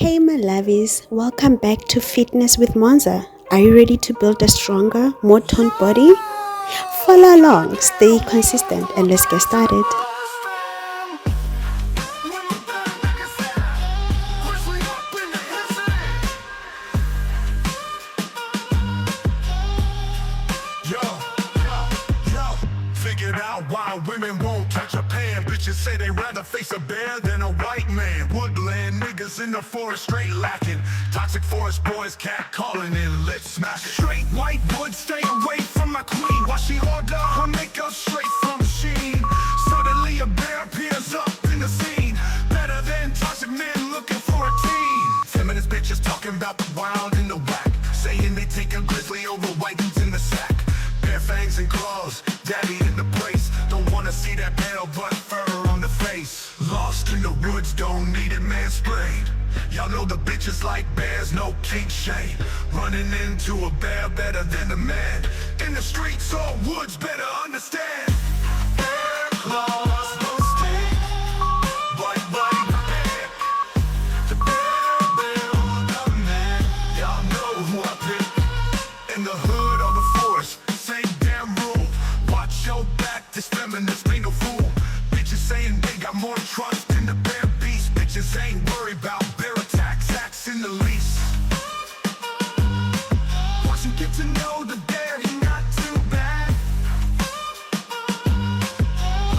Hey my lovies, welcome back to Fitness with Monza. Are you ready to build a stronger, more toned body? Follow along, stay consistent, and let's get started. Figured out why women won't touch a pan. Bitches say they rather face a bear than a white man. Woodland niggas in the forest straight lacking. Toxic forest boys cat calling in, let's smash it. Straight white wood, stay away from my queen. While she order her makeup straight from Sheen. Suddenly a bear appears up in the scene. Better than toxic men looking for a teen. Feminist bitches talking about the wild and the whack. Saying they take a grizzly over white dudes in the sack. Bare fangs and claws, daddy in the place. Don't wanna see that pale but fur on the face. Lost in the woods, don't need it mansplained. Y'all know the bitches like bears, no kink shame. Running into a bear better than a man. In the streets, all woods better understand. Bear claws will stick, bite, bite, bear. The bear will the man. Y'all know who I pick. In the hood or the forest, same damn rule. Watch your back, this feminist ain't no fool. Bitches saying they got more trust in the bear beast. Bitches ain't worried about bear attacks, acts in the lease. Once you get to know the bear, he not too bad.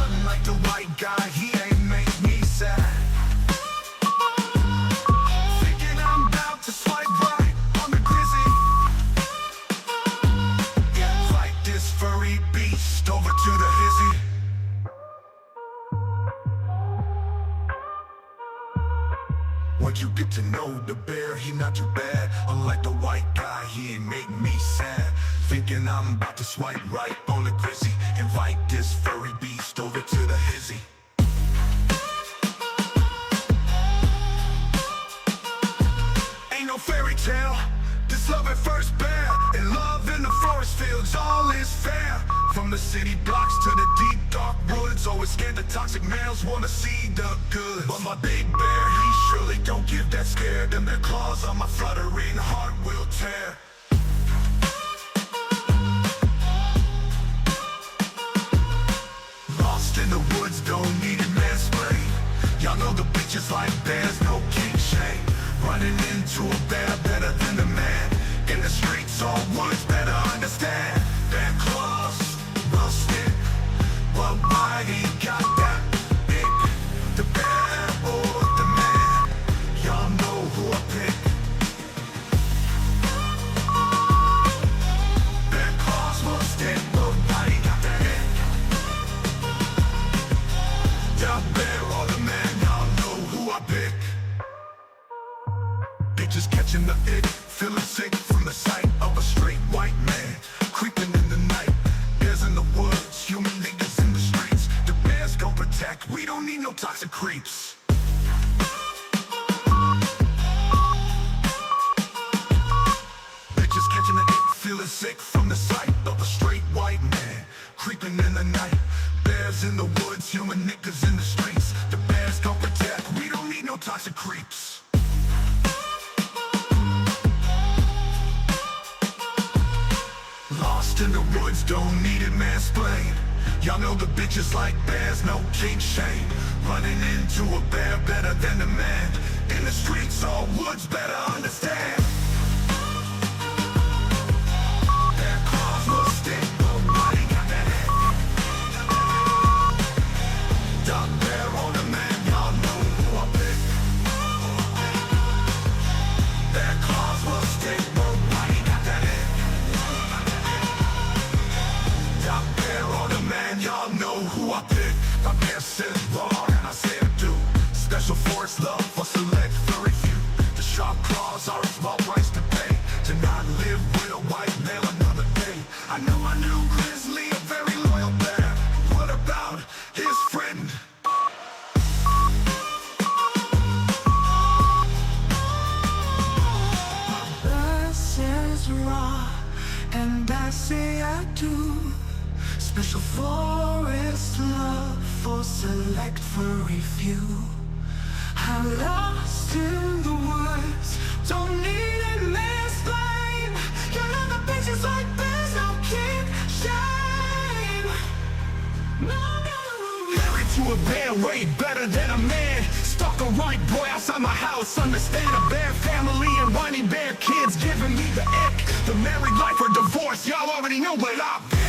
Unlike the white guy, he ain't make me sad. Thinking I'm about to swipe right on the grizzly. Yeah, fight this furry beast over to the hizzy. Once you get to know the bear, he not too bad. Unlike the white guy, he ain't make me sad. Thinking I'm about to swipe right on the grizzly. Invite this furry beast over to the hizzy. Ain't no fairy tale, this love at first bear. And love in the forest fields, all is fair. From the city blocks to the deep dark woods. Always scared the toxic males wanna see the good. But my big bear, he surely don't give that scare. Them their claws on my fluttering heart will tear. Lost in the woods, don't need it mansplain. Y'all know the bitches like bears, no king shame. Running into a bear better than a man. In the streets, all woods better understand. Bear claws, rusted, but why he got that big? The bear or the man? Y'all know who I pick. Bear claws, rusted, but why he got that big? The bear or the man? Y'all know who I pick. Bitches catching the ick, feeling sick from the sight of a straight white man creeping in the night. Bears in the woods, human niggas in the streets. The bears gon' protect, we don't need no toxic creeps. Bitches catching the ick, feeling sick from the sight of a straight white man creeping in the night. Bears in the woods, human niggas in the streets. The bears gon' protect, we don't need no toxic creeps. Lost in the woods, don't need it mansplained. Y'all know the bitches like bears, no king shame. Running into a bear better than a man. In the streets, all woods better understand. Bear claws will stick, but why he got that head? Dog bear on the man, y'all know who I pick. Bear claws will stick, but why he got that head? Y'all know who I pick. My bear says raw, and I say I do. Special force love for select furry few. The sharp claws are a small price to pay. To not live with a white male another day. I know I knew Grizzly, a very loyal bear. What about his friend? My bear says raw, and I say I do. Special forest love for select furry few. I'm lost in the woods. outside my house. Understand a bear family and whiny bear kids giving me the ick. The married life or divorce, y'all already know what I pick.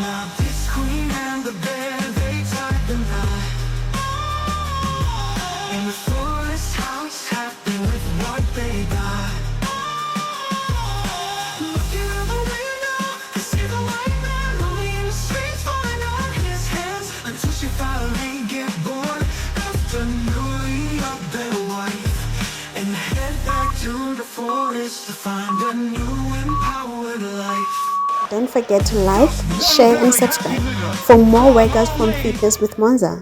Now this queen and the bear, they tied the knot in the forest house, happy with what they got. Looking out the window, they see the white man rolling in the streets, falling on his hands until she finally get bored after newly up their wife and head back to the forest to find a new empowered life. Don't forget to like, share and subscribe for more workouts from Fitness with Monza.